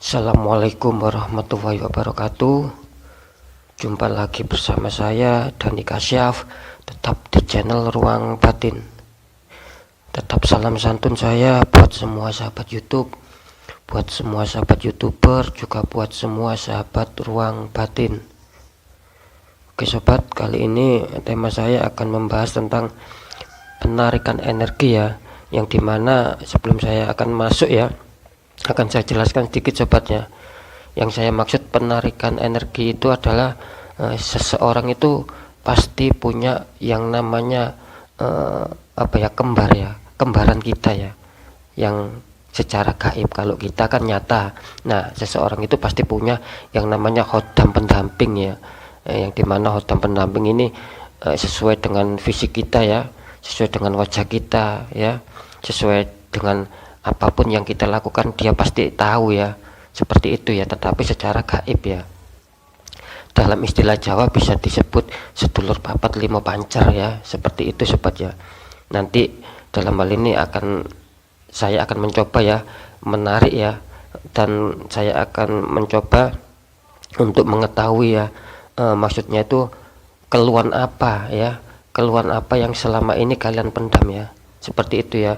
Assalamualaikum warahmatullahi wabarakatuh. Jumpa lagi bersama saya Dani Kasyaf, tetap di channel Ruang Batin. Tetap salam santun saya buat semua sahabat YouTube, buat semua sahabat YouTuber, juga buat semua sahabat Ruang Batin. Oke sobat, kali ini tema saya akan membahas tentang penarikan energi ya, yang dimana sebelum saya akan masuk ya, akan saya jelaskan sedikit sobatnya. Yang saya maksud penarikan energi itu adalah seseorang itu pasti punya yang namanya kembaran kita ya, yang secara gaib. Kalau kita kan nyata. Nah, seseorang itu pasti punya yang namanya khodam pendamping ya, yang dimana khodam pendamping ini sesuai dengan fisik kita ya, sesuai dengan wajah kita ya, sesuai dengan apapun yang kita lakukan dia pasti tahu ya, seperti itu ya, tetapi secara gaib ya. Dalam istilah Jawa bisa disebut sedulur papat limo pancer ya, seperti itu sobat ya. Nanti dalam hal ini saya akan mencoba ya menarik ya, dan saya akan mencoba untuk mengetahui ya, maksudnya itu keluhan apa ya, keluhan apa yang selama ini kalian pendam ya, seperti itu ya.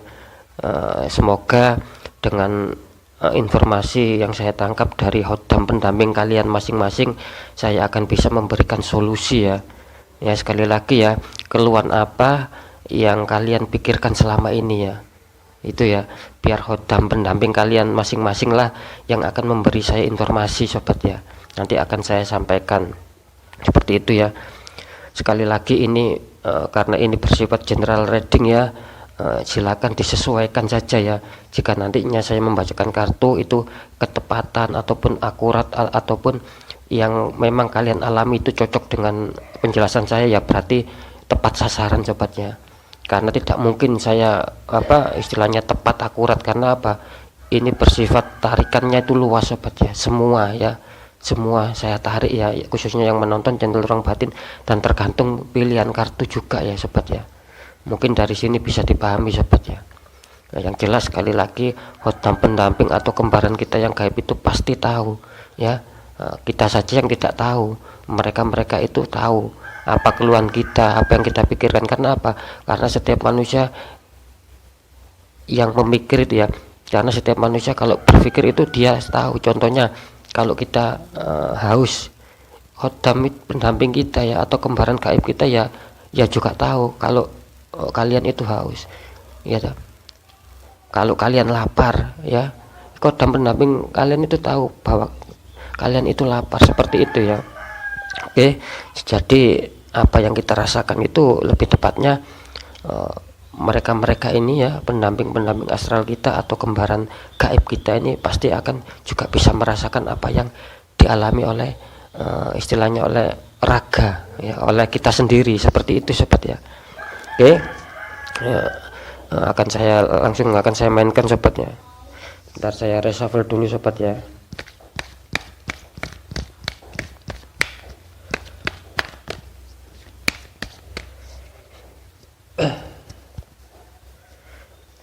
Semoga dengan informasi yang saya tangkap dari khodam pendamping kalian masing-masing, saya akan bisa memberikan solusi ya. Ya, sekali lagi ya, keluhan apa yang kalian pikirkan selama ini ya, itu ya, biar khodam pendamping kalian masing-masing lah yang akan memberi saya informasi sobat ya. Nanti akan saya sampaikan seperti itu ya. Sekali lagi ini karena ini bersifat general reading ya, silakan disesuaikan saja ya. Jika nantinya saya membacakan kartu itu ketepatan ataupun akurat ataupun yang memang kalian alami itu cocok dengan penjelasan saya ya, berarti tepat sasaran sobatnya. Karena tidak mungkin saya istilahnya tepat akurat, karena apa, ini bersifat tarikannya itu luas sobat ya, semua ya, semua saya tarik ya, khususnya yang menonton channel Ruang Batin, dan tergantung pilihan kartu juga ya sobat ya. Mungkin dari sini bisa dipahami sobat ya. Nah, yang jelas sekali lagi, khodam pendamping atau kembaran kita yang gaib itu pasti tahu ya. Kita saja yang tidak tahu, mereka itu tahu apa keluhan kita, apa yang kita pikirkan. Karena apa? Karena setiap manusia yang memikir itu ya, karena setiap manusia kalau berpikir itu dia tahu. Contohnya kalau kita haus, khodam pendamping kita ya atau kembaran gaib kita ya juga tahu kalau kalian itu haus ya. Kalau kalian lapar ya, khodam pendamping kalian itu tahu bahwa kalian itu lapar, seperti itu ya. Oke, jadi apa yang kita rasakan itu lebih tepatnya mereka ini ya, pendamping astral kita atau kembaran gaib kita ini pasti akan juga bisa merasakan apa yang dialami oleh istilahnya oleh raga ya, oleh kita sendiri, seperti itu sobat ya. Oke, ya, akan saya mainkan sobatnya. Bentar saya reshuffle dulu sobat ya.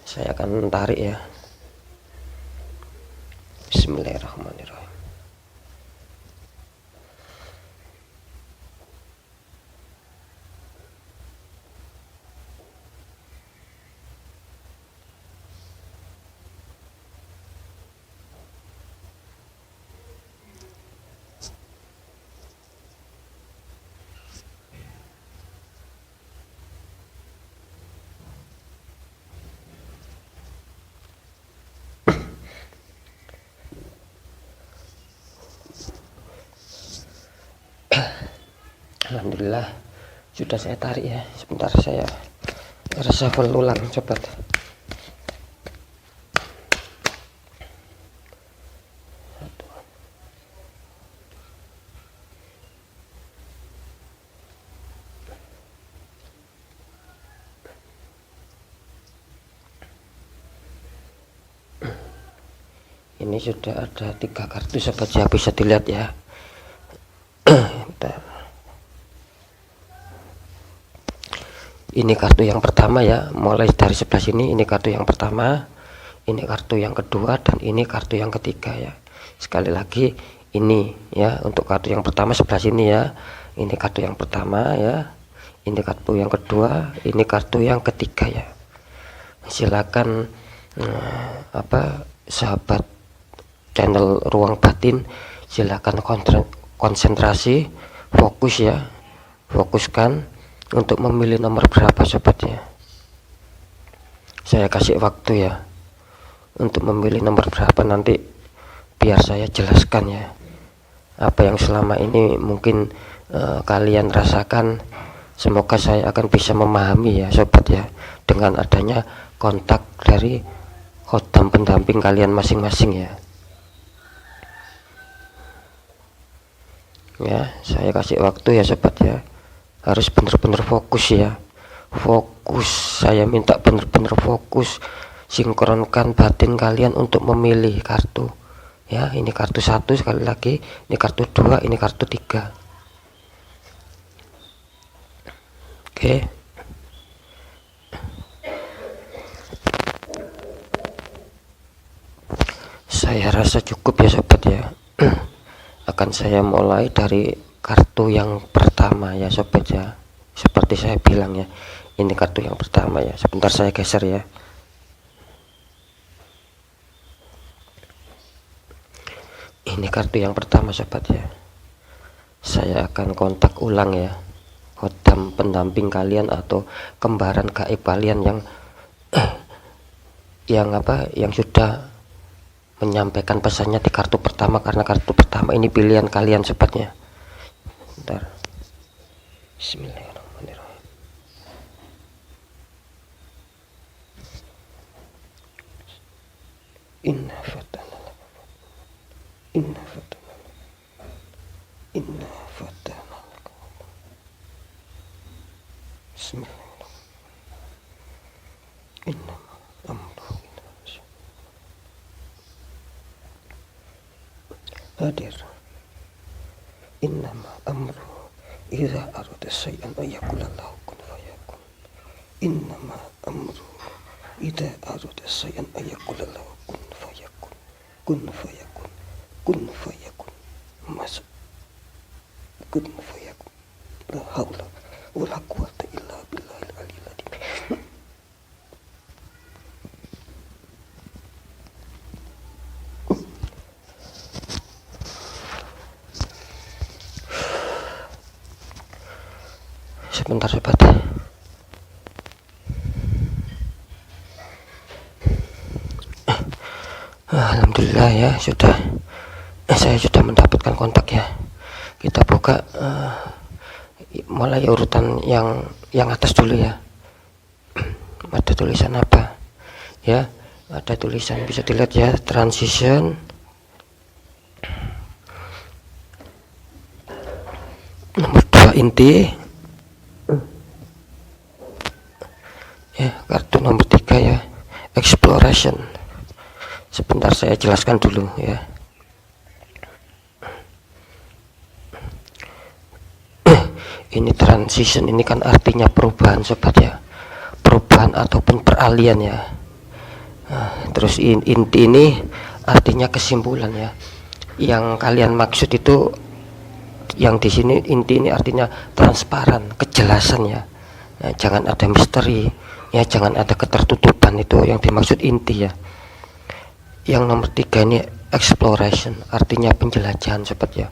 Saya akan tarik ya. Bismillahirrahmanirrahim. Alhamdulillah sudah saya tarik ya. Sebentar saya reshuffle ulang sobat. Ini sudah ada 3 kartu sobat ya, bisa dilihat ya. Ini kartu yang pertama ya, mulai dari sebelah sini. Ini kartu yang pertama, ini kartu yang kedua, dan ini kartu yang ketiga ya. Sekali lagi ini ya, untuk kartu yang pertama sebelah sini ya, ini kartu yang pertama ya, ini kartu yang kedua, ini kartu yang ketiga ya. Silakan sahabat channel Ruang Batin, silakan konsentrasi, fokus ya, fokuskan untuk memilih nomor berapa sobatnya. Saya kasih waktu ya untuk memilih nomor berapa, nanti biar saya jelaskan ya apa yang selama ini mungkin kalian rasakan. Semoga saya akan bisa memahami ya sobat ya, dengan adanya kontak dari khodam pendamping kalian masing-masing ya. Ya, saya kasih waktu ya sobat ya, harus benar-benar fokus ya, fokus, saya minta benar-benar fokus, sinkronkan batin kalian untuk memilih kartu ya. Ini kartu 1 sekali lagi, ini kartu 2, ini kartu 3. Oke. Saya rasa cukup ya sobat ya. Akan saya mulai dari kartu yang pertama ya sobat ya. Seperti saya bilang ya, ini kartu yang pertama ya. Sebentar saya geser ya. Ini kartu yang pertama sobat ya. Saya akan kontak ulang ya khodam pendamping kalian atau kembaran gaib kalian yang sudah menyampaikan pesannya di kartu pertama, karena kartu pertama ini pilihan kalian sobatnya. Bentar. Bismillahirrahmanirrahim. Inna fatana, inna fatana, inna fatana. Bismillahirrahmanirrahim. Inna amruhu hadir. Innama amruhu idza arada syai'an ayyaqula lahu kun fayakun. Innama amruhu idza arada syai'an ayyaqula lahu kun fayakun. Kun fayakun. Kun fayakun. Mas. Kun fayakun. La haula wala quwwata illa billahil aliyil azim. Sebentar sobat. Alhamdulillah ya, saya sudah mendapatkan kontak ya. Kita buka mulai urutan yang atas dulu ya. Ada tulisan apa ya, ada tulisan, bisa dilihat ya, transition, nomor 2 inti ya, kartu nomor 3 ya, exploration. Sebentar saya jelaskan dulu ya. Ini transition, ini kan artinya perubahan sobat ya, perubahan ataupun peralihan ya. Terus inti ini artinya kesimpulan ya. Yang kalian maksud itu, yang di sini inti ini artinya transparan, kejelasan ya. Jangan ada misteri ya, jangan ada ketertutupan, itu yang dimaksud inti ya. Yang nomor 3 ini exploration, artinya penjelajahan sobat ya.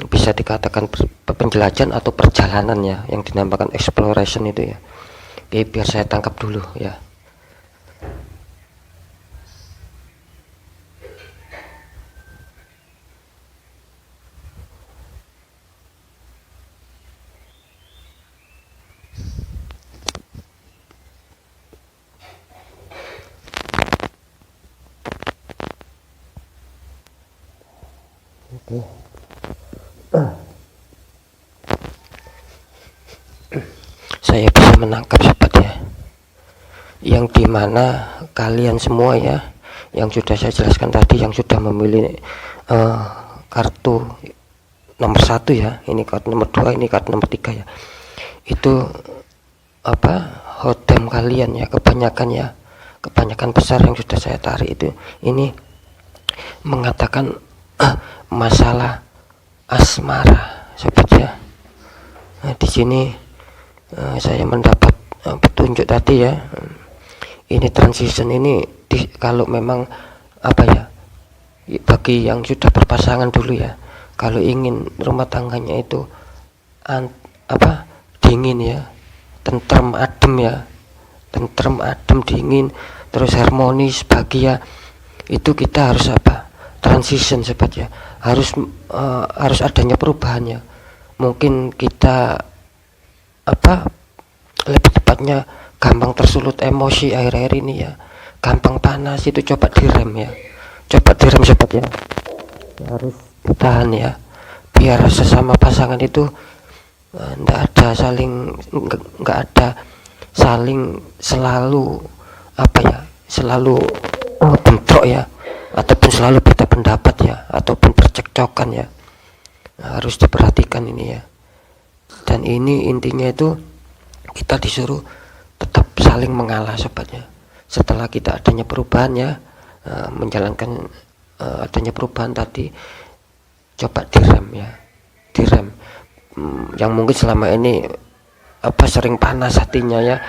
Bisa dikatakan penjelajahan atau perjalanan ya, yang dinamakan exploration itu ya. Oke, biar saya tangkap dulu ya. Oke. Saya bisa menangkap sobat ya, yang dimana kalian semua ya, yang sudah saya jelaskan tadi, yang sudah memilih kartu nomor 1 ya, ini kartu nomor 2, ini kartu nomor 3 ya, itu khodam kalian ya, kebanyakan besar yang sudah saya tarik itu, ini mengatakan masalah asmara, sobat ya. Nah, di sini saya mendapat petunjuk tadi ya. Ini transition ini kalau memang apa ya, bagi yang sudah berpasangan dulu ya, kalau ingin rumah tangganya itu dingin ya, tentrem adem ya, tentrem adem dingin terus harmonis bahagia, itu kita harus transition sobat ya, harus adanya perubahannya. Mungkin kita lebih tepatnya gampang tersulut emosi akhir-akhir ini ya, gampang panas, itu coba direm ya, coba direm sobat ya, harus ditahan ya, biar sesama pasangan itu nggak ada saling selalu selalu bentrok ya, ataupun selalu beda pendapat ya, ataupun percekcokan ya. Harus diperhatikan ini ya. Dan ini intinya itu kita disuruh tetap saling mengalah sobatnya. Setelah kita adanya perubahan ya, menjalankan adanya perubahan tadi, coba direm ya, direm. Yang mungkin selama ini sering panas hatinya ya,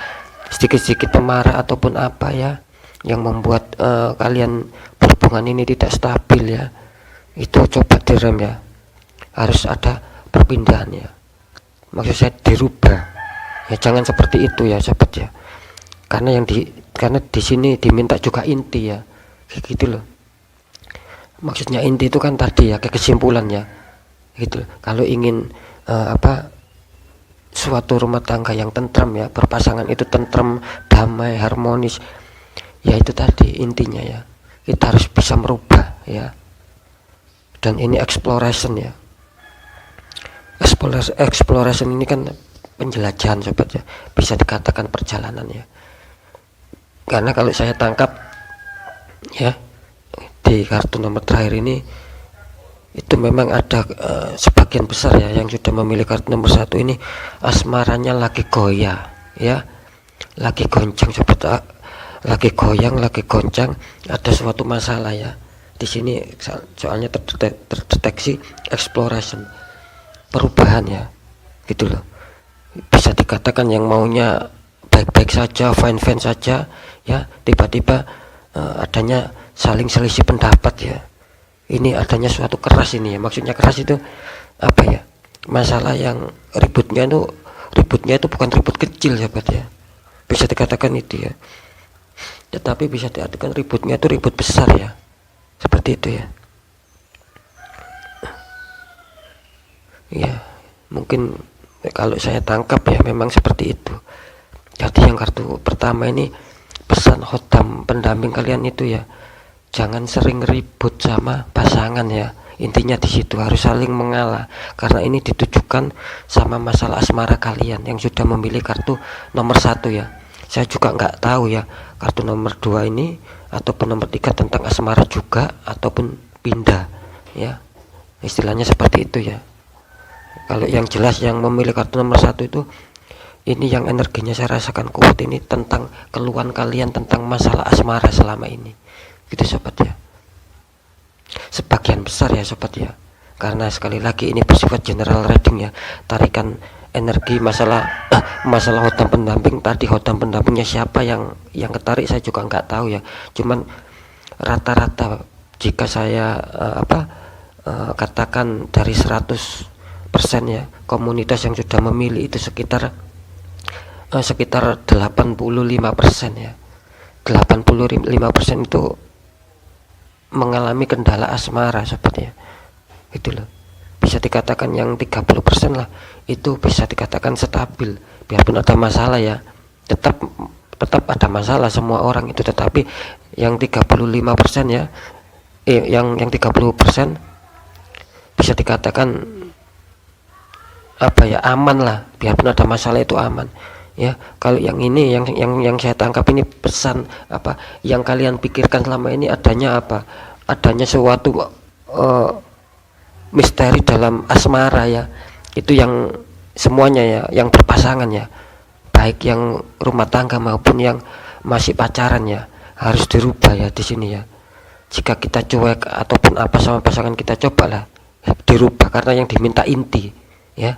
sedikit-sedikit pemarah ataupun apa ya, yang membuat kalian berhubungan ini tidak stabil ya, itu coba direm ya. Harus ada perpindahan ya, maksud saya dirubah ya, jangan seperti itu ya sobat ya, karena di sini diminta juga inti ya, kayak gitu loh. Maksudnya inti itu kan tadi ya, kayak kesimpulan ya gitu. Kalau ingin suatu rumah tangga yang tentram ya, berpasangan itu tentram, damai, harmonis ya, itu tadi intinya ya, kita harus bisa merubah ya. Dan ini exploration ya, exploration ini kan penjelajahan sobat ya, bisa dikatakan perjalanan ya. Karena kalau saya tangkap ya, di kartu nomor terakhir ini itu memang ada sebagian besar ya yang sudah memilih kartu nomor 1 ini asmaranya lagi goyah ya, lagi goncang sobat, lagi goyang, lagi goncang, ada suatu masalah ya. Di sini soalnya terdeteksi exploration, perubahan ya, gitu loh. Bisa dikatakan yang maunya baik-baik saja, fine-fine saja ya, tiba-tiba adanya saling selisih pendapat ya. Ini adanya suatu keras ini ya, maksudnya keras itu masalah yang ributnya itu bukan ribut kecil sahabat ya, bisa dikatakan itu ya, tetapi bisa diartikan ributnya itu ribut besar ya, seperti itu ya. Ya mungkin kalau saya tangkap ya memang seperti itu. Jadi yang kartu pertama ini pesan khotam pendamping kalian itu ya, jangan sering ribut sama pasangan ya. Intinya di situ harus saling mengalah, karena ini ditujukan sama masalah asmara kalian yang sudah memilih kartu nomor 1 ya. Saya juga nggak tahu ya kartu nomor 2 ini ataupun nomor 3 tentang asmara juga ataupun pindah ya, istilahnya seperti itu ya. Kalau yang jelas yang memilih kartu nomor 1 itu, ini yang energinya saya rasakan kuat ini tentang keluhan kalian tentang masalah asmara selama ini, gitu sobat ya. Sebagian besar ya sobat ya, karena sekali lagi ini bersifat general reading ya, tarikan energi masalah khotam pendamping tadi. Khotam pendampingnya siapa yang ketarik saya juga nggak tahu ya, cuman rata-rata jika saya katakan dari 100% ya, komunitas yang sudah memilih itu sekitar 85% ya. 85% itu mengalami kendala asmara sobat ya, gitu loh. Bisa dikatakan yang 30% lah itu bisa dikatakan stabil, biarpun ada masalah ya, tetap ada masalah semua orang itu, tetapi yang 35% ya, yang 30% bisa dikatakan aman lah, biarpun ada masalah itu aman ya. Kalau yang ini yang saya tangkap ini pesan yang kalian pikirkan selama ini adanya suatu misteri dalam asmara ya, itu yang semuanya ya, yang berpasangan ya, baik yang rumah tangga maupun yang masih pacaran ya, harus dirubah ya di sini ya. jika kita cuek ataupun apa sama pasangan kita, cobalah dirubah, karena yang diminta inti ya.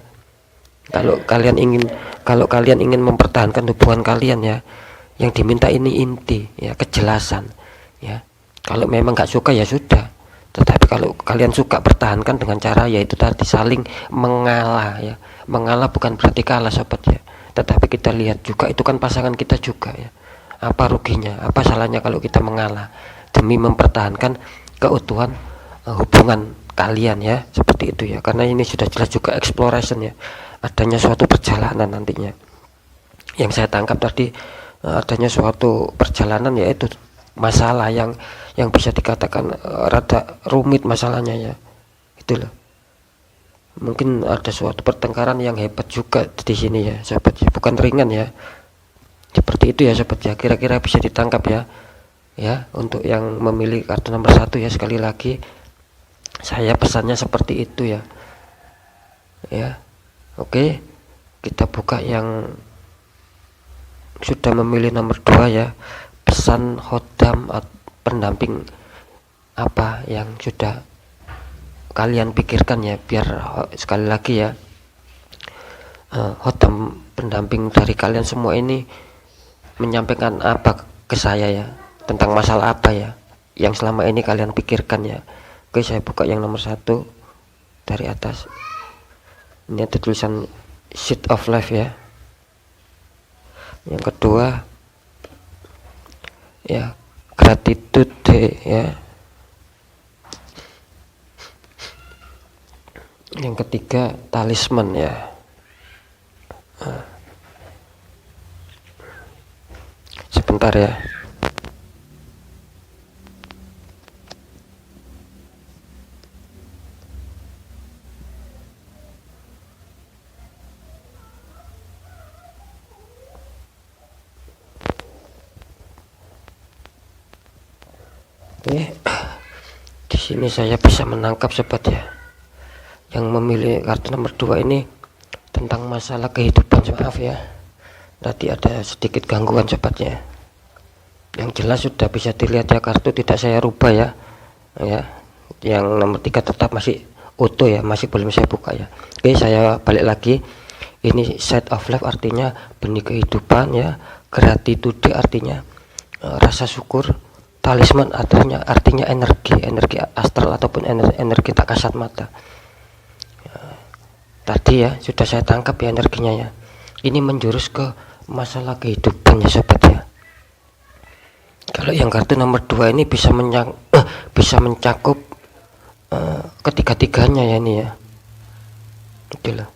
Kalau kalian ingin mempertahankan hubungan kalian ya, yang diminta ini inti ya, kejelasan ya. Kalau memang nggak suka ya sudah, tetapi kalau kalian suka, pertahankan dengan cara yaitu tadi, saling mengalah ya. Mengalah bukan berarti kalah sobat ya, tetapi kita lihat juga itu kan pasangan kita juga ya. Apa ruginya, apa salahnya kalau kita mengalah demi mempertahankan keutuhan hubungan kalian ya, seperti itu ya. Karena ini sudah jelas juga exploration ya, adanya suatu perjalanan nantinya. Yang saya tangkap tadi, adanya suatu perjalanan, yaitu masalah yang bisa dikatakan rada rumit masalahnya ya, itu loh. Mungkin ada suatu pertengkaran yang hebat juga di sini ya sobat ya, bukan ringan ya, seperti itu ya sobat ya. Kira-kira bisa ditangkap ya untuk yang memilih kartu nomor 1 ya. Sekali lagi saya pesannya seperti itu ya. Oke, kita buka yang sudah memilih nomor 2 ya. Pesan khodam pendamping apa yang sudah kalian pikirkan ya, biar sekali lagi ya, khodam pendamping dari kalian semua ini menyampaikan apa ke saya ya, tentang masalah apa ya yang selama ini kalian pikirkan ya. Oke, saya buka yang nomor 1 dari atas. Ini ada tulisan Seed of Life ya. Yang kedua ya, Gratitude ya. Yang ketiga Talisman ya. Sebentar ya. Oke, di sini saya bisa menangkap sobat ya, yang memilih kartu nomor 2 ini tentang masalah kehidupan. Maaf ya, tadi ada sedikit gangguan sobatnya. Yang jelas sudah bisa dilihat ya, kartu tidak saya rubah ya. Yang nomor 3 tetap masih utuh ya, masih belum saya buka ya. Oke, saya balik lagi. Ini Seed of Life artinya benih kehidupan ya. Gratitude artinya rasa syukur. Talisman artinya energi astral ataupun energi tak kasat mata. Tadi ya sudah saya tangkap ya energinya ya. Ini menjurus ke masalah kehidupan ya sobat ya. Kalau yang kartu nomor 2 ini bisa mencakup ketiga-tiganya ya ini ya. Itulah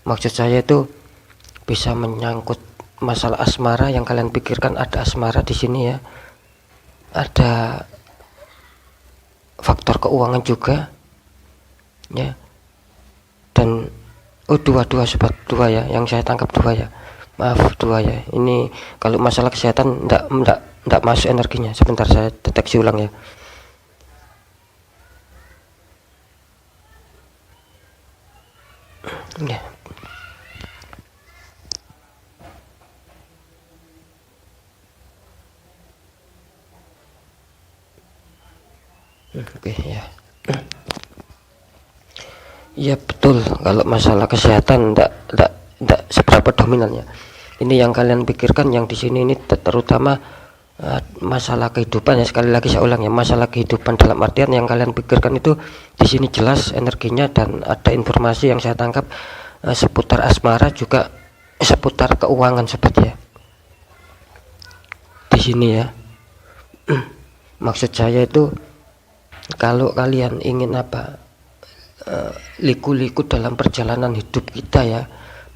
maksud saya, itu bisa menyangkut masalah asmara yang kalian pikirkan. Ada asmara di sini ya. Ada faktor keuangan juga ya. Dan dua sobat, 2 ya, yang saya tangkap 2 ya, maaf 2 ya. Ini kalau masalah kesehatan enggak masuk energinya. Sebentar saya deteksi ulang ya. Ya. Oke ya. Iya betul, kalau masalah kesehatan enggak seberapa dominannya. Ini yang kalian pikirkan yang di sini ini terutama masalah kehidupan ya. Sekali lagi saya ulang ya, masalah kehidupan dalam artian yang kalian pikirkan itu di sini jelas energinya. Dan ada informasi yang saya tangkap seputar asmara, juga seputar keuangan sobat ya. Di sini ya. Maksud saya itu, kalau kalian ingin liku-liku dalam perjalanan hidup kita ya,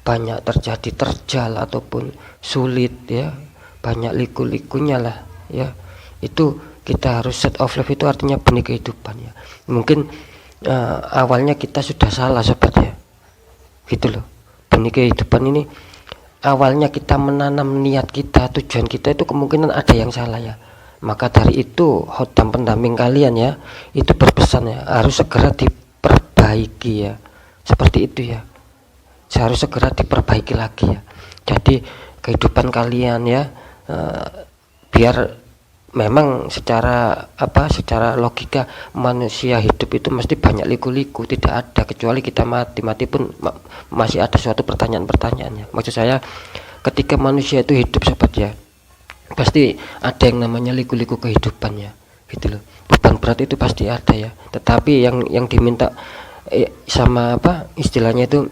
banyak terjadi terjal ataupun sulit ya, banyak liku-likunya lah ya, itu kita harus set of life, itu artinya benih kehidupan ya. Mungkin awalnya kita sudah salah sobat ya, gitu loh. Benih kehidupan ini awalnya kita menanam niat kita, tujuan kita, itu kemungkinan ada yang salah ya. Maka dari itu khodam pendamping kalian ya, itu berpesan ya, harus segera diperbaiki ya, seperti itu ya, harus segera diperbaiki lagi ya. Jadi kehidupan kalian ya, biar memang secara logika manusia hidup itu mesti banyak liku-liku, tidak ada kecuali kita mati pun masih ada suatu pertanyaan-pertanyaannya. Maksud saya ketika manusia itu hidup sobat ya, pasti ada yang namanya liku-liku kehidupannya gitu loh. Beban berat itu pasti ada ya, tetapi yang diminta sama istilahnya itu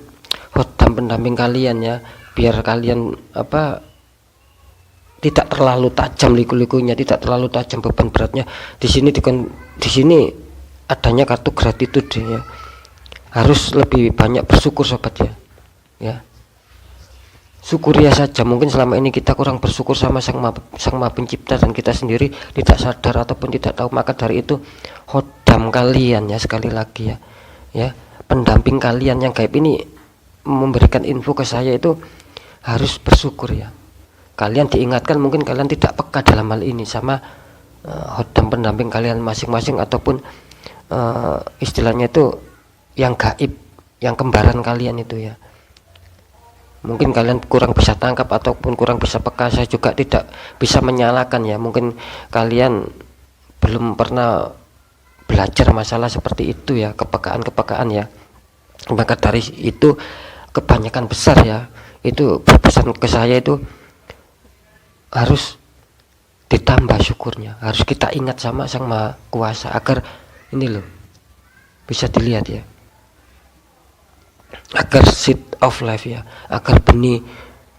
khodam pendamping kalian ya, biar kalian tidak terlalu tajam liku-likunya, tidak terlalu tajam beban beratnya. Di sini adanya kartu gratitude ya. Harus lebih banyak bersyukur sobat ya. Ya. Syukuria saja, mungkin selama ini kita kurang bersyukur sama Sang Maha Pencipta dan kita sendiri tidak sadar ataupun tidak tahu, maka dari itu khodam kalian ya, sekali lagi ya. Ya, pendamping kalian yang gaib ini memberikan info ke saya itu harus bersyukur ya. Kalian diingatkan, mungkin kalian tidak peka dalam hal ini sama khodam pendamping kalian masing-masing ataupun istilahnya itu yang gaib, yang kembaran kalian itu ya. Mungkin kalian kurang bisa tangkap ataupun kurang bisa peka, saya juga tidak bisa menyalahkan ya. Mungkin kalian belum pernah belajar masalah seperti itu ya, kepekaan ya. Maka dari itu kebanyakan besar ya, itu berpesan ke saya itu harus ditambah syukurnya, harus kita ingat sama Sang Maha Kuasa agar ini loh bisa dilihat ya, agar seed of life ya, agar benih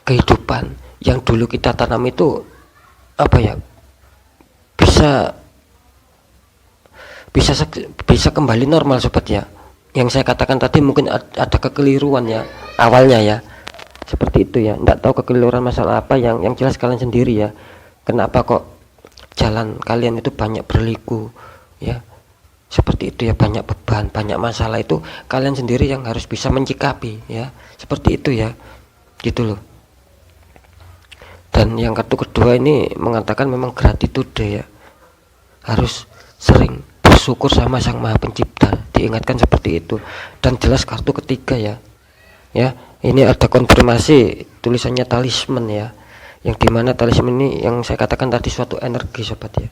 kehidupan yang dulu kita tanam itu bisa kembali normal sobat ya. Yang saya katakan tadi mungkin ada kekeliruan ya awalnya ya, seperti itu ya. Nggak tahu kekeliruan masalah apa, yang jelas kalian sendiri ya, kenapa kok jalan kalian itu banyak berliku ya, seperti itu ya, banyak beban, banyak masalah, itu kalian sendiri yang harus bisa mencikapi ya, seperti itu ya, gitu loh. Dan yang kedua ini mengatakan memang gratitude ya, harus sering bersyukur sama Sang Maha Pencipta, diingatkan seperti itu. Dan jelas kartu ketiga ya, ini ada konfirmasi tulisannya talisman ya, yang dimana talisman ini yang saya katakan tadi suatu energi sobat ya.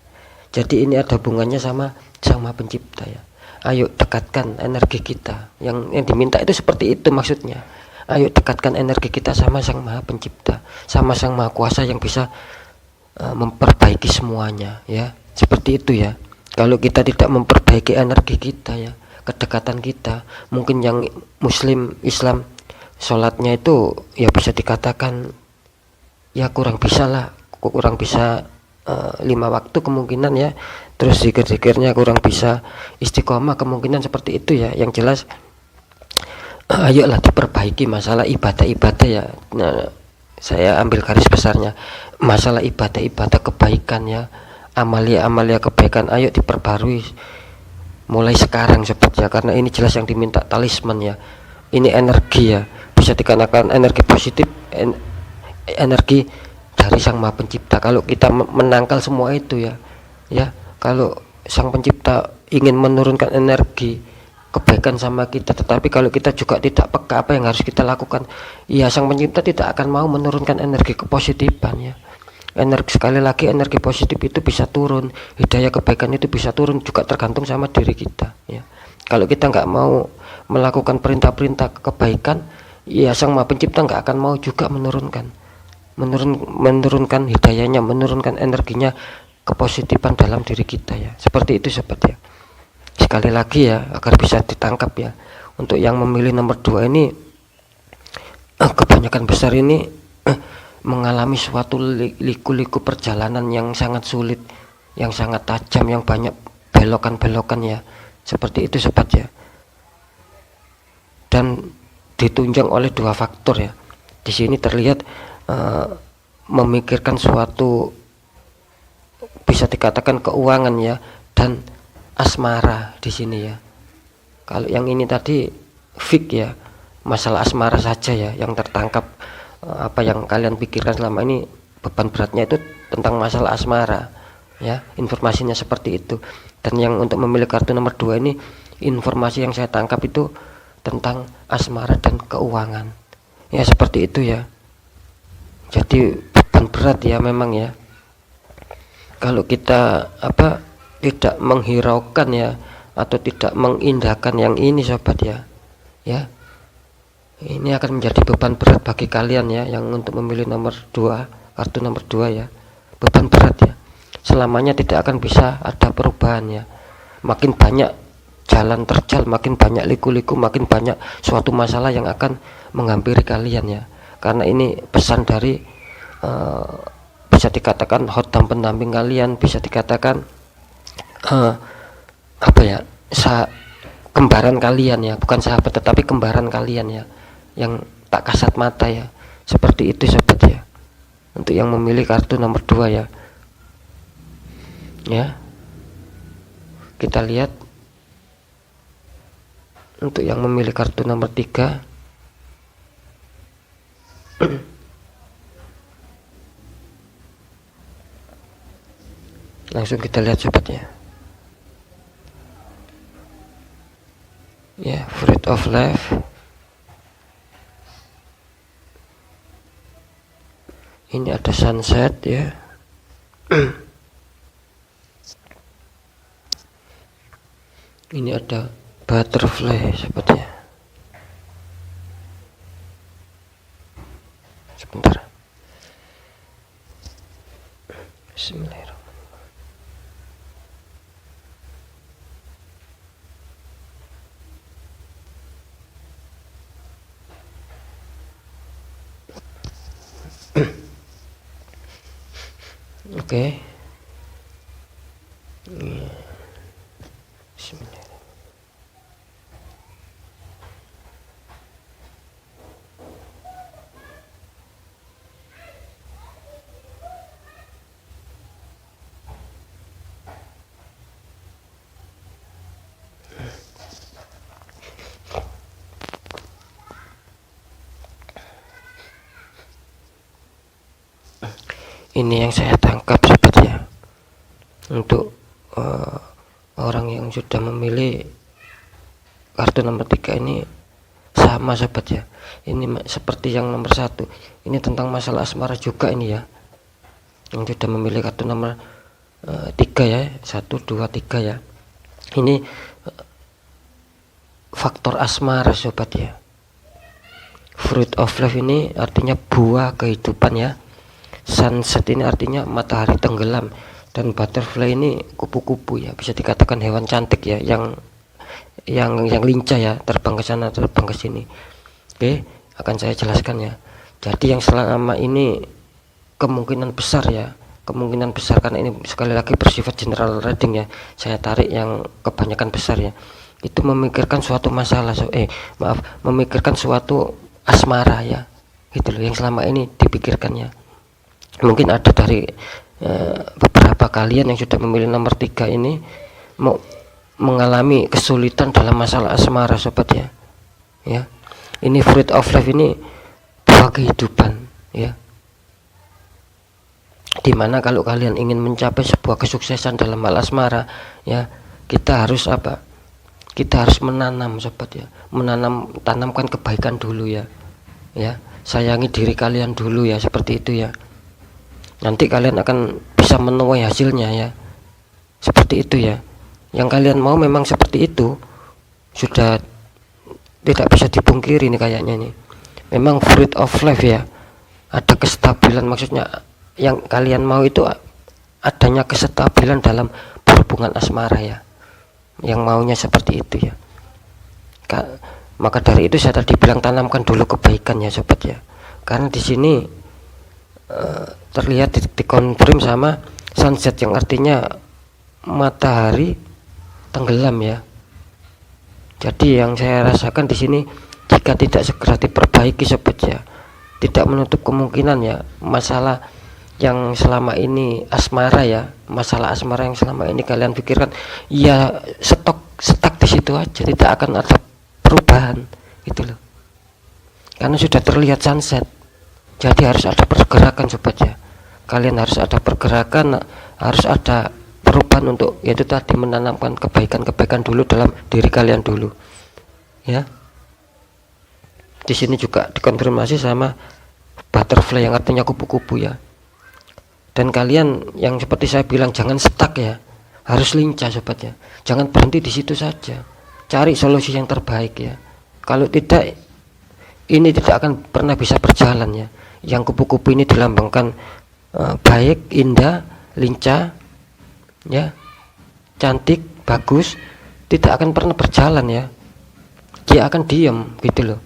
Jadi ini ada hubungannya sama Sang Maha Pencipta ya. Ayo dekatkan energi kita, yang diminta itu seperti itu maksudnya. Ayo dekatkan energi kita sama Sang Maha Pencipta, sama Sang Maha Kuasa yang bisa memperbaiki semuanya ya, seperti itu ya. Kalau kita tidak memperbaiki energi kita ya, kedekatan kita, mungkin yang Muslim Islam sholatnya itu ya bisa dikatakan ya kurang bisa 5 waktu kemungkinan ya, terus zikir-zikirnya kurang bisa istiqomah kemungkinan, seperti itu ya. Yang jelas ayolah diperbaiki masalah ibadah-ibadah ya. Nah, saya ambil garis besarnya masalah ibadah-ibadah kebaikan ya, amalia-amalia kebaikan, ayo diperbarui mulai sekarang sobat ya, karena ini jelas yang diminta talisman ya. Ini energi ya, bisa dikatakan energi positif, energi dari Sang Maha Pencipta. Kalau kita menangkal semua itu ya, kalau Sang Pencipta ingin menurunkan energi kebaikan sama kita, tetapi kalau kita juga tidak peka apa yang harus kita lakukan, ya Sang Pencipta tidak akan mau menurunkan energi kepositifan ya. Energi, sekali lagi, energi positif itu bisa turun, hidayah kebaikan itu bisa turun, juga tergantung sama diri kita ya. Kalau kita nggak mau melakukan perintah-perintah kebaikan, ya Sang Maha Pencipta nggak akan mau juga menurunkan hidayahnya, menurunkan energinya, kepositifan dalam diri kita ya. Seperti itu sobat ya. Sekali lagi ya, agar bisa ditangkap ya, untuk yang memilih nomor 2 ini kebanyakan besar ini mengalami suatu liku-liku perjalanan yang sangat sulit, yang sangat tajam, yang banyak belokan-belokan ya, seperti itu sobat ya. Dan ditunjang oleh 2 faktor ya. Di sini terlihat memikirkan suatu, bisa dikatakan keuangan ya, dan asmara di sini ya. Kalau yang ini tadi fik ya, masalah asmara saja ya yang tertangkap. Apa yang kalian pikirkan selama ini, beban beratnya itu tentang masalah asmara ya, informasinya seperti itu. Dan yang untuk memilih kartu nomor 2 ini, informasi yang saya tangkap itu tentang asmara dan keuangan ya, seperti itu ya. Jadi beban berat ya memang ya. kalau kita tidak menghiraukan ya, atau tidak mengindahkan yang ini sobat ya, ini akan menjadi beban berat bagi kalian ya, yang untuk memilih nomor 2, kartu nomor 2 ya, beban berat ya. Selamanya tidak akan bisa ada perubahan ya. Makin banyak jalan terjal, makin banyak liku-liku, makin banyak suatu masalah yang akan menghampiri kalian ya. Karena ini pesan dari bisa dikatakan khotam pendamping kalian, bisa dikatakan kembaran kalian ya, bukan sahabat tetapi kembaran kalian ya, yang tak kasat mata ya. Seperti itu sobat ya, untuk yang memilih kartu nomor 2 ya. Kita lihat untuk yang memilih kartu nomor 3. Langsung kita lihat sobat ya, Fruit of Life. Ini ada sunset ya. Ini ada butterfly sobat ya. Sebentar. Bismillahirrahmanirrahim. Oke. Bismillah. Ini yang saya tangkap sobat ya, untuk orang yang sudah memilih kartu nomor 3 ini sama sobat ya. Ini seperti yang nomor 1, ini tentang masalah asmara juga ini ya, yang sudah memilih kartu nomor 3 ya, 1, 2, 3 ya. Ini faktor asmara sobat ya. Fruit of Life ini artinya buah kehidupan ya. Sunset ini artinya matahari tenggelam, dan butterfly ini kupu-kupu ya, bisa dikatakan hewan cantik ya, yang lincah ya, terbang ke sana terbang ke sini. Oke, akan saya jelaskan ya. Jadi yang selama ini kemungkinan besar karena ini sekali lagi bersifat general reading ya, saya tarik yang kebanyakan besar ya, itu memikirkan suatu masalah memikirkan suatu asmara ya, gitu loh, yang selama ini dipikirkannya. Mungkin ada dari beberapa kalian yang sudah memilih nomor 3 ini mau mengalami kesulitan dalam masalah asmara sobat ya. Ini Fruit of Life ini buah kehidupan ya, dimana kalau kalian ingin mencapai sebuah kesuksesan dalam hal asmara ya, kita harus kita harus menanam sobat ya, tanamkan kebaikan dulu ya, sayangi diri kalian dulu ya, seperti itu ya. Nanti kalian akan bisa menuai hasilnya ya, seperti itu ya. Yang kalian mau memang seperti itu, sudah tidak bisa dipungkiri nih kayaknya nih. Memang Fruit of Life ya, ada kestabilan, maksudnya yang kalian mau itu adanya kestabilan dalam berhubungan asmara ya, yang maunya seperti itu ya. Maka dari itu saya tadi bilang tanamkan dulu kebaikan ya sobat ya, karena di sini terlihat dikonfirm sama sunset yang artinya matahari tenggelam ya. Jadi yang saya rasakan di sini, jika tidak segera diperbaiki sobat ya, tidak menutup kemungkinan ya, masalah yang selama ini masalah asmara yang selama ini kalian pikirkan ya stuck di situ aja, tidak akan ada perubahan gitu loh, karena sudah terlihat sunset. Jadi harus ada pergerakan sobat ya, kalian harus ada pergerakan, harus ada perubahan untuk yaitu tadi menanamkan kebaikan dulu dalam diri kalian dulu ya. Di sini juga dikonfirmasi sama butterfly yang artinya kupu-kupu ya. Dan kalian yang seperti saya bilang, jangan stuck ya, harus lincah sobat ya, jangan berhenti di situ saja, cari solusi yang terbaik ya. Kalau tidak, ini tidak akan pernah bisa berjalan ya. Yang kupu-kupu ini dilambangkan baik, indah, lincah ya, cantik, bagus, tidak akan pernah berjalan ya, dia akan diam gitu loh.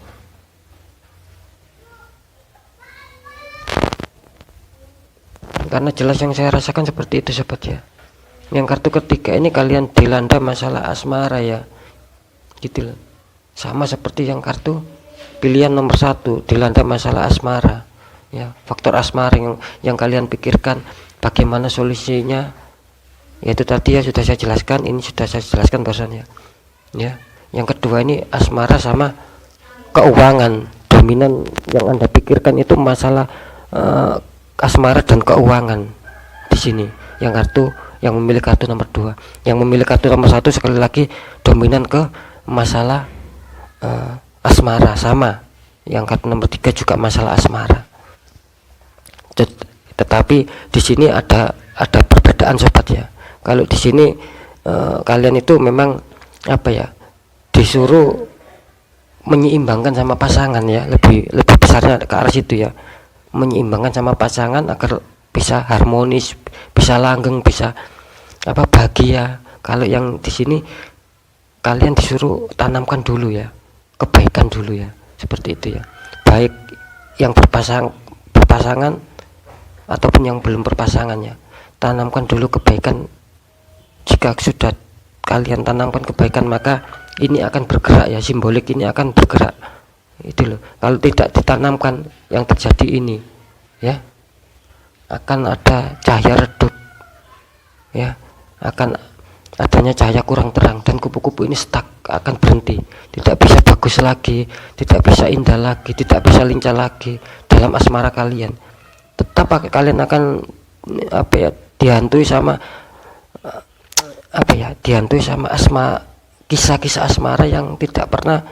Karena jelas yang saya rasakan seperti itu sobat ya. Yang kartu ketiga ini kalian dilanda masalah asmara ya, gitu loh. Sama seperti yang kartu pilihan nomor 1, dilanda masalah asmara ya, faktor asmara yang kalian pikirkan bagaimana solusinya, yaitu tadi ya sudah saya jelaskan, ini sudah saya jelaskan barusan ya. Yang kedua ini asmara sama keuangan, dominan yang Anda pikirkan itu masalah asmara dan keuangan di sini. Yang kartu yang memilih kartu nomor 2, yang memilih kartu nomor 1 sekali lagi dominan ke masalah asmara, sama yang kartu nomor 3 juga masalah asmara. Tetapi di sini ada perbedaan sobat ya. Kalau di sini kalian itu memang apa ya, disuruh menyeimbangkan sama pasangan ya, lebih besarnya ke arah situ ya, menyeimbangkan sama pasangan agar bisa harmonis, bisa langgeng, bisa bahagia. Kalau yang di sini kalian disuruh tanamkan dulu ya, kebaikan dulu ya, seperti itu ya. Baik yang berpasangan ataupun yang belum berpasangan ya, tanamkan dulu kebaikan. Jika sudah kalian tanamkan kebaikan, maka ini akan bergerak ya, simbolik ini akan bergerak itu loh. Kalau tidak ditanamkan, yang terjadi ini ya, akan ada cahaya redup ya, akan adanya cahaya kurang terang, dan kupu-kupu ini stuck, akan berhenti, tidak bisa bagus lagi, tidak bisa indah lagi, tidak bisa lincah lagi dalam asmara kalian. Tetap kalian akan dihantui sama kisah-kisah asmara yang tidak pernah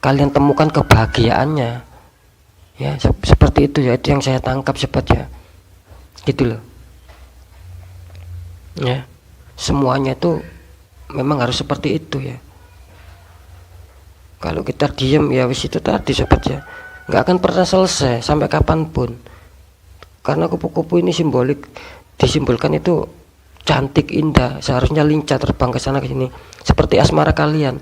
kalian temukan kebahagiaannya ya, seperti itu ya. Itu yang saya tangkap sobat ya, gitu loh ya. Semuanya itu memang harus seperti itu ya. Kalau kita diam ya wis itu tadi sobat ya, nggak akan pernah selesai sampai kapanpun. Karena kupu-kupu ini disimbolkan itu cantik, indah, seharusnya lincah terbang ke sana ke sini seperti asmara kalian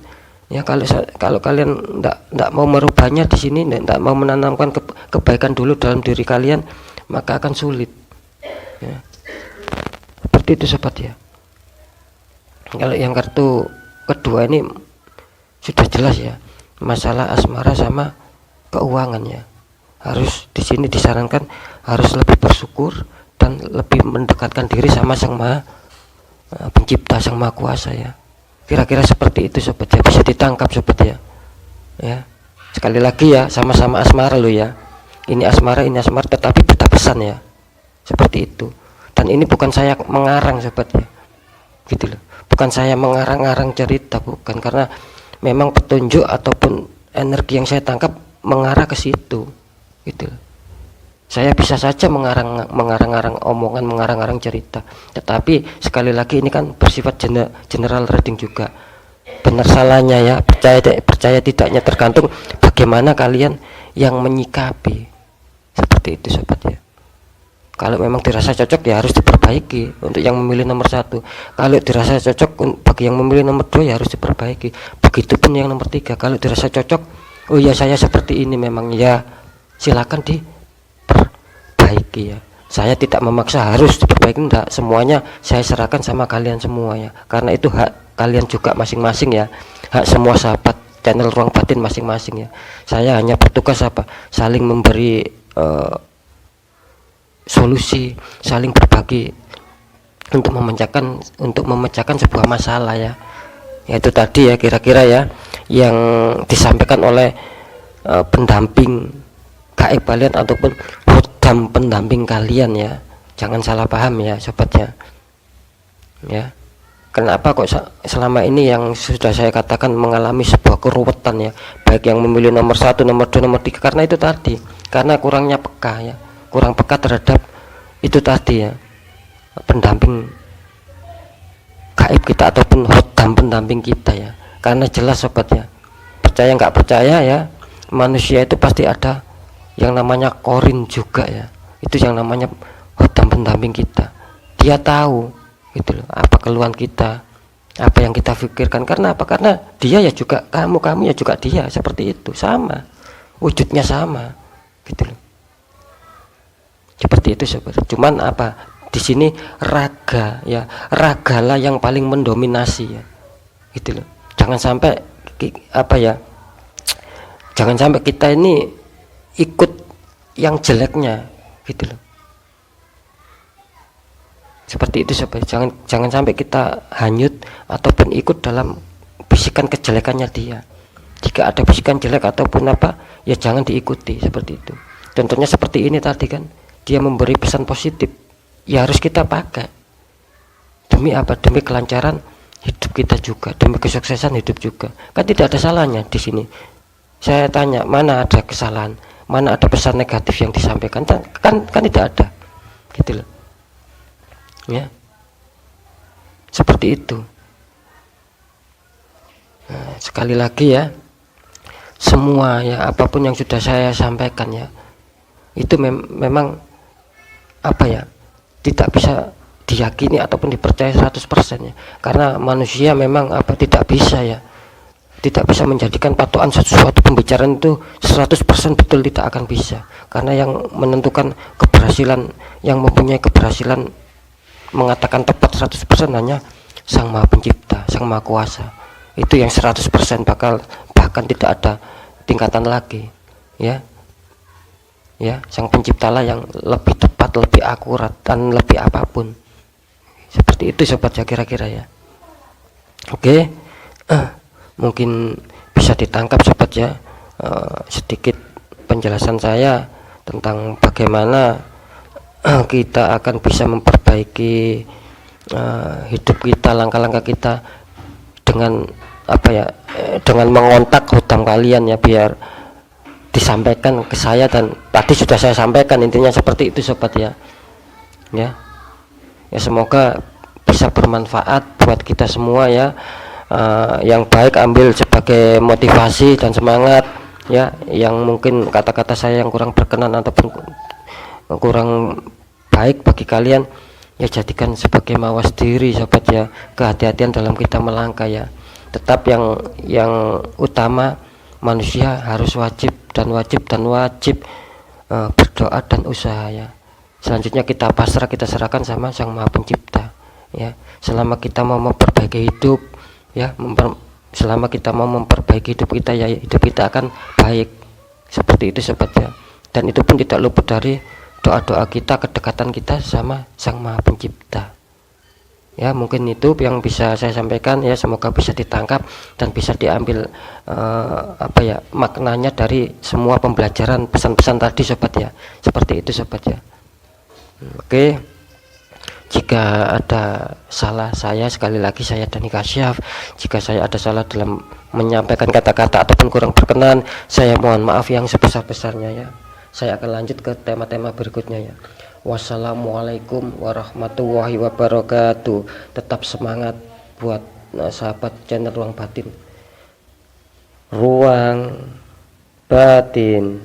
ya. Kalau kalian tidak mau merubahnya di sini, tidak mau menanamkan kebaikan dulu dalam diri kalian, maka akan sulit ya. Seperti itu sobat ya. Kalau yang kartu kedua ini sudah jelas ya, masalah asmara sama keuangan ya. Harus di sini disarankan harus lebih bersyukur dan lebih mendekatkan diri sama Sang Maha Pencipta, Sang Maha Kuasa ya. Kira-kira seperti itu sobat ya, bisa ditangkap sobat ya. Ya. Sekali lagi ya, sama-sama asmara lo ya. Ini asmara, tetapi beda pesan ya. Seperti itu. Dan ini bukan saya mengarang sobat ya. Gitu loh. Bukan saya mengarang-arang cerita, bukan, karena memang petunjuk ataupun energi yang saya tangkap mengarah ke situ. Gitu loh. Saya bisa saja mengarang-arang omongan, mengarang-arang cerita, tetapi sekali lagi ini kan bersifat general reading juga. Benar salahnya ya, percaya tidaknya tergantung bagaimana kalian yang menyikapi. Seperti itu sobat ya. Kalau memang dirasa cocok ya harus diperbaiki untuk yang memilih nomor 1. Kalau dirasa cocok bagi yang memilih nomor 2 ya harus diperbaiki. Begitupun yang nomor 3. Kalau dirasa cocok, oh ya saya seperti ini memang ya, silakan diperbaiki ya. Saya tidak memaksa harus diperbaiki, enggak, semuanya saya serahkan sama kalian semua ya. Karena itu hak kalian juga masing-masing ya. Hak semua sahabat channel Ruang Batin masing-masing ya. Saya hanya bertugas saling memberi solusi, saling berbagi untuk memecahkan sebuah masalah ya. Yaitu tadi ya, kira-kira ya yang disampaikan oleh pendamping gaib kalian ataupun hodam pendamping kalian ya. Jangan salah paham ya sobatnya ya. Kenapa kok selama ini yang sudah saya katakan mengalami sebuah keruwetan ya, baik yang memilih nomor 1, nomor 2, nomor 3, karena itu tadi, karena kurangnya peka ya, kurang peka terhadap itu tadi ya, pendamping gaib kita ataupun khodam pendamping kita ya. Karena jelas sobat ya, percaya nggak percaya ya, manusia itu pasti ada yang namanya korin juga ya. Itu yang namanya khodam pendamping kita. Dia tahu gitu loh, apa keluhan kita, apa yang kita pikirkan. Karena apa? Karena dia ya juga kamu ya juga dia, seperti itu, sama wujudnya sama gitu loh. Seperti itu sobat. Cuman apa? Di sini raga ya, ragalah yang paling mendominasi ya. Gitu loh. Jangan sampai apa ya? Jangan sampai kita ini ikut yang jeleknya gitu loh. Seperti itu sobat. Jangan sampai kita hanyut ataupun ikut dalam bisikan kejelekannya dia. Jika ada bisikan jelek ataupun apa, ya jangan diikuti, seperti itu. Contohnya seperti ini tadi kan, dia memberi pesan positif, ya harus kita pakai. Demi apa? Demi kelancaran hidup kita juga, demi kesuksesan hidup juga. Kan tidak ada salahnya di sini. Saya tanya, mana ada kesalahan, mana ada pesan negatif yang disampaikan? Kan tidak ada, gitu loh. Ya, seperti itu. Nah, sekali lagi ya, semua ya apapun yang sudah saya sampaikan ya, itu memang apa ya, tidak bisa diyakini ataupun dipercaya 100% ya. Karena manusia memang apa, tidak bisa ya, tidak bisa menjadikan patokan sesuatu pembicaraan itu 100% betul, tidak akan bisa. Karena yang menentukan keberhasilan, yang mempunyai keberhasilan mengatakan tepat 100% hanya Sang Maha Pencipta, Sang Maha Kuasa. Itu yang 100% bahkan tidak ada tingkatan lagi ya. Ya, Sang Penciptalah yang lebih tepat, lebih akurat, dan lebih apapun. Seperti itu sobat ya, kira-kira ya. Oke, mungkin bisa ditangkap sobat ya, sedikit penjelasan saya tentang bagaimana kita akan bisa memperbaiki hidup kita, langkah-langkah kita dengan apa ya, dengan mengontak khodam kalian ya, biar disampaikan ke saya. Dan tadi sudah saya sampaikan, intinya seperti itu sobat ya. Ya semoga bisa bermanfaat buat kita semua ya. Yang baik ambil sebagai motivasi dan semangat ya. Yang mungkin kata-kata saya yang kurang berkenan ataupun kurang baik bagi kalian ya, jadikan sebagai mawas diri sobat ya, kehati-hatian dalam kita melangkah ya. Tetap yang utama, manusia harus wajib berdoa dan usaha ya. Selanjutnya kita pasrah, kita serahkan sama Sang Maha Pencipta ya. Selama kita mau memperbaiki hidup ya, selama kita mau memperbaiki hidup kita ya, hidup kita akan baik. Seperti itu sobat ya. Dan itu pun tidak luput dari doa-doa kita, kedekatan kita sama Sang Maha Pencipta. Ya, mungkin itu yang bisa saya sampaikan ya. Semoga bisa ditangkap dan bisa diambil apa ya, maknanya dari semua pembelajaran pesan-pesan tadi sobat ya. Seperti itu sobat ya. Oke, jika ada salah saya, sekali lagi saya Dani Kasyaf. Jika saya ada salah dalam menyampaikan kata-kata ataupun kurang berkenan, saya mohon maaf yang sebesar-besarnya ya. Saya akan lanjut ke tema-tema berikutnya ya. Wassalamualaikum warahmatullahi wabarakatuh. Tetap semangat buat sahabat channel Ruang Batin. Ruang Batin.